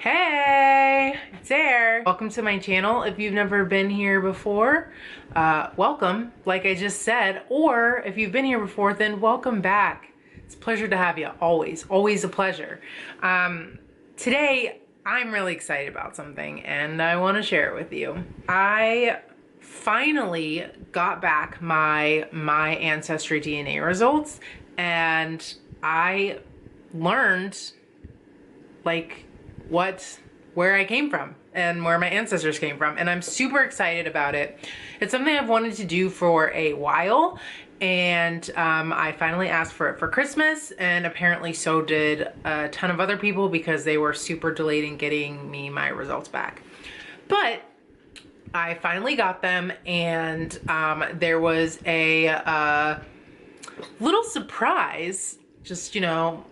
Hey, it's Air. Welcome to my channel. If you've never been here before, welcome, like I just said, or if you've been here before, then welcome back. It's a pleasure to have you, always a pleasure. Today, I'm really excited about something and I wanna share it with you. I finally got back my Ancestry DNA results and I learned where I came from and where my ancestors came from, and I'm super excited about it. It's something I've wanted to do for a while, and I finally asked for it for Christmas, and apparently so did a ton of other people because they were super delayed in getting me my results back. But I finally got them, and there was a little surprise, just, you know,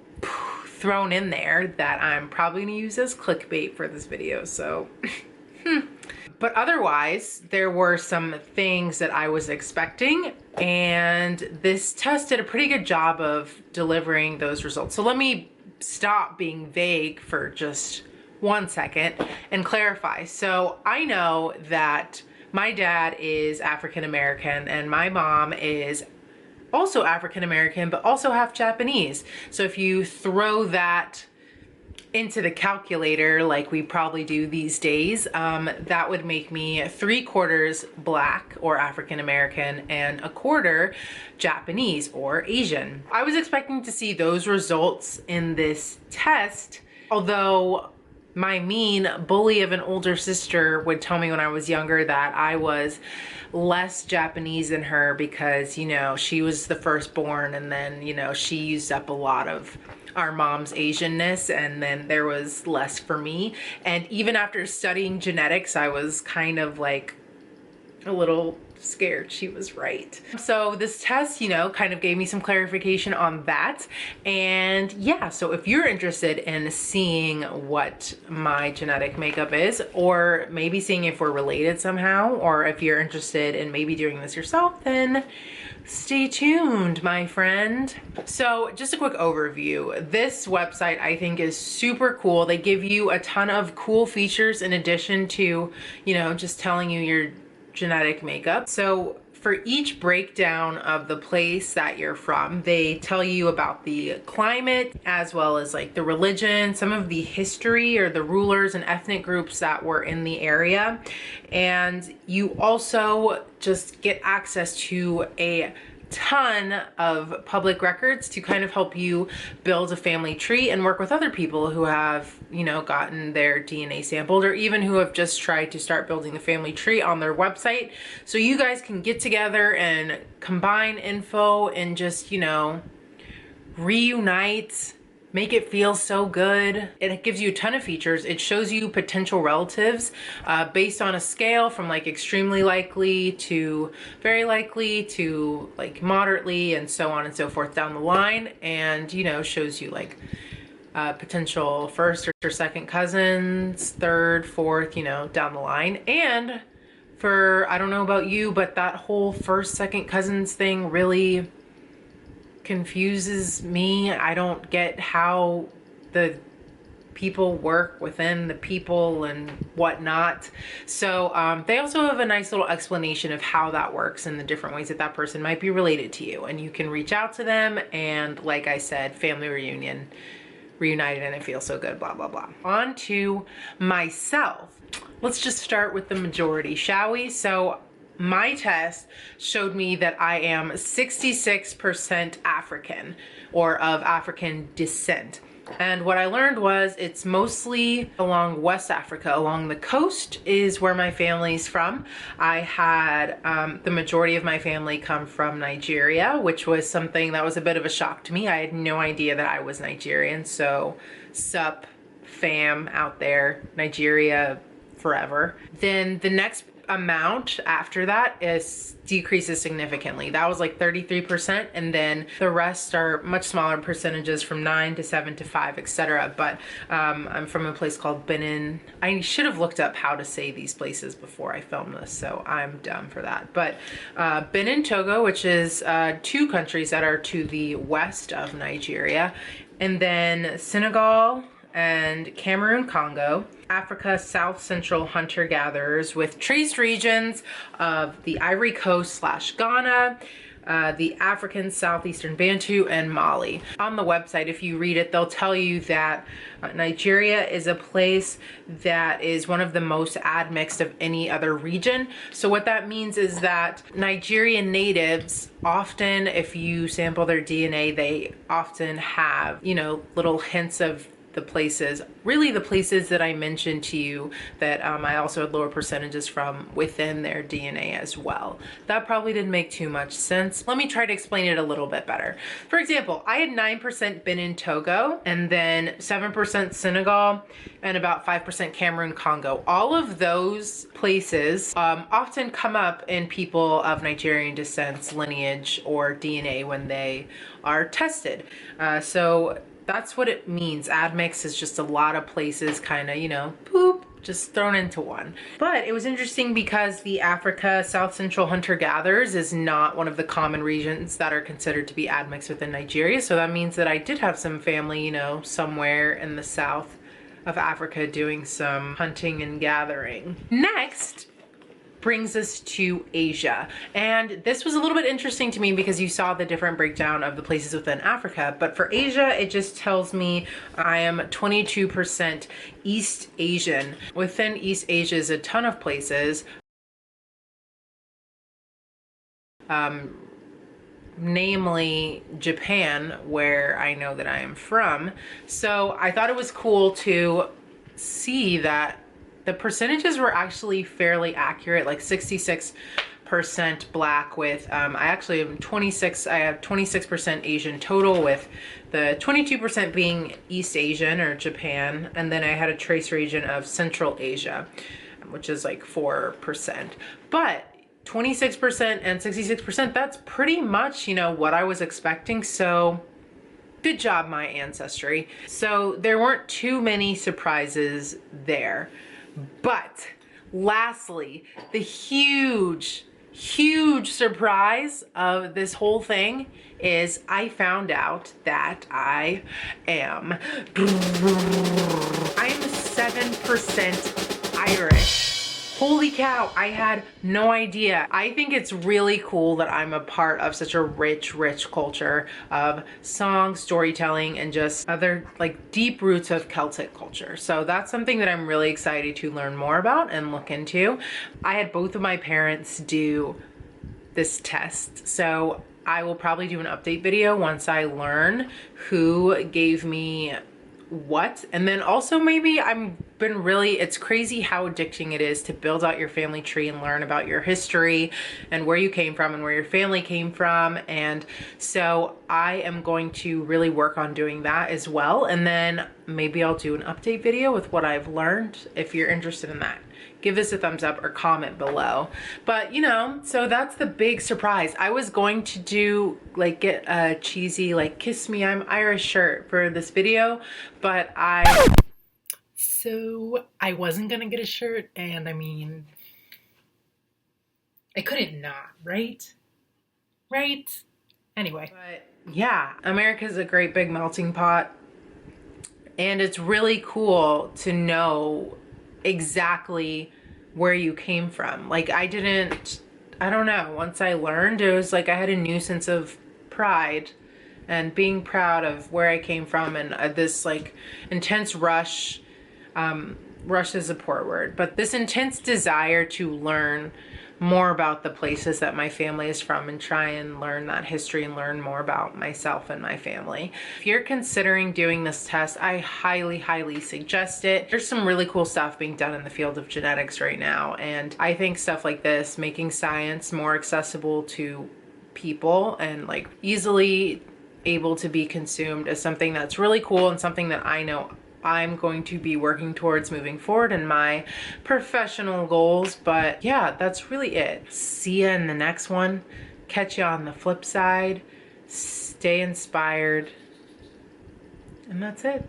thrown in there that I'm probably gonna use as clickbait for this video, so but otherwise there were some things that I was expecting, and this test did a pretty good job of delivering those results. So let me stop being vague for just 1 second and clarify. So I know that my dad is African American and my mom is also African American, but also half Japanese. So if you throw that into the calculator like we probably do these days, that would make me 3/4 Black or African American and 1/4 Japanese or Asian. I was expecting to see those results in this test, although my mean bully of an older sister would tell me when I was younger that I was less Japanese than her because, you know, she was the firstborn, and then, you know, she used up a lot of our mom's Asianness, and then there was less for me. And even after studying genetics, I was kind of like a little scared she was right. So this test, you know, kind of gave me some clarification on that. And yeah, so if you're interested in seeing what my genetic makeup is, or maybe seeing if we're related somehow, or if you're interested in maybe doing this yourself, then stay tuned, my friend. So just a quick overview. This website I think is super cool. They give you a ton of cool features in addition to, you know, just telling you your genetic makeup. So for each breakdown of the place that you're from, they tell you about the climate as well as like the religion, some of the history or the rulers and ethnic groups that were in the area. And you also just get access to a ton of public records to kind of help you build a family tree and work with other people who have, you know, gotten their DNA sampled, or even who have just tried to start building the family tree on their website. So you guys can get together and combine info and just, you know, reunite, make it feel so good. It gives you a ton of features. It shows you potential relatives based on a scale from like extremely likely to very likely to like moderately, and so on and so forth down the line. And, you know, shows you like potential first or second cousins, third, fourth, you know, down the line. And for, I don't know about you, but that whole first, second cousins thing really confuses me. I don't get how the people work within the people and whatnot. So they also have a nice little explanation of how that works and the different ways that that person might be related to you, and you can reach out to them, and like I said, family reunion, reunited, and it feels so good, blah blah blah. On to myself. Let's just start with the majority, shall we? So my test showed me that I am 66% African, or of African descent. And what I learned was it's mostly along West Africa. Along the coast is where my family's from. I had the majority of my family come from Nigeria, which was something that was a bit of a shock to me. I had no idea that I was Nigerian. So sup fam out there, Nigeria forever. Then the next amount after that decreases significantly. That was like 33%, and then the rest are much smaller percentages from 9 to 7 to 5, etc. But I'm from a place called Benin. I should have looked up how to say these places before I filmed this, so I'm dumb for that. But Benin, Togo, which is 2 countries that are to the west of Nigeria, and then Senegal and Cameroon, Congo. Africa, South Central hunter-gatherers with trace regions of the Ivory Coast / Ghana, the African Southeastern Bantu, and Mali. On the website, if you read it, they'll tell you that Nigeria is a place that is one of the most admixed of any other region. So what that means is that Nigerian natives often, if you sample their DNA, they often have, you know, little hints of the places, really the places that I mentioned to you that I also had lower percentages from within their DNA as well. That probably didn't make too much sense. Let me try to explain it a little bit better. For example, I had 9% Benin Togo, and then 7% Senegal, and about 5% Cameroon Congo. All of those places often come up in people of Nigerian descent, lineage, or DNA when they are tested. So that's what it means. Admix is just a lot of places kind of, you know, poop, just thrown into one. But it was interesting because the Africa South Central hunter-gatherers is not one of the common regions that are considered to be admixed within Nigeria. So that means that I did have some family, you know, somewhere in the south of Africa doing some hunting and gathering. Next brings us to Asia. And this was a little bit interesting to me because you saw the different breakdown of the places within Africa. But for Asia, it just tells me I am 22% East Asian. Within East Asia is a ton of places. Namely Japan, where I know that I am from. So I thought it was cool to see that the percentages were actually fairly accurate, like 66% Black with, I actually am 26, I have 26% Asian total, with the 22% being East Asian or Japan. And then I had a trace region of Central Asia, which is like 4%. But 26% and 66%, that's pretty much, you know, what I was expecting. So good job, My Ancestry. So there weren't too many surprises there. But lastly, the huge surprise of this whole thing is I found out that I am 7% Irish. Holy cow, I had no idea. I think it's really cool that I'm a part of such a rich culture of song, storytelling, and just other like deep roots of Celtic culture. So that's something that I'm really excited to learn more about and look into. I had both of my parents do this test, so I will probably do an update video once I learn who gave me what. And then also maybe it's crazy how addicting it is to build out your family tree and learn about your history and where you came from and where your family came from. And so I am going to really work on doing that as well. And then maybe I'll do an update video with what I've learned. If you're interested in that, give us a thumbs up or comment below. But you know, so that's the big surprise. I was going to do like get a cheesy like "Kiss Me, I'm Irish" shirt for this video, but I wasn't gonna get a shirt, and I mean, I couldn't not, right? Anyway, but yeah, America's a great big melting pot, and it's really cool to know exactly where you came from. Like I don't know, once I learned, it was like I had a new sense of pride and being proud of where I came from, and this like intense rush is a poor word, but this intense desire to learn more about the places that my family is from and try and learn that history and learn more about myself and my family. If you're considering doing this test, I highly suggest it. There's some really cool stuff being done in the field of genetics right now, and I think stuff like this, making science more accessible to people and like easily able to be consumed, is something that's really cool and something that I know I'm going to be working towards moving forward in my professional goals. But yeah, that's really it. See ya in the next one. Catch you on the flip side. Stay inspired. And that's it.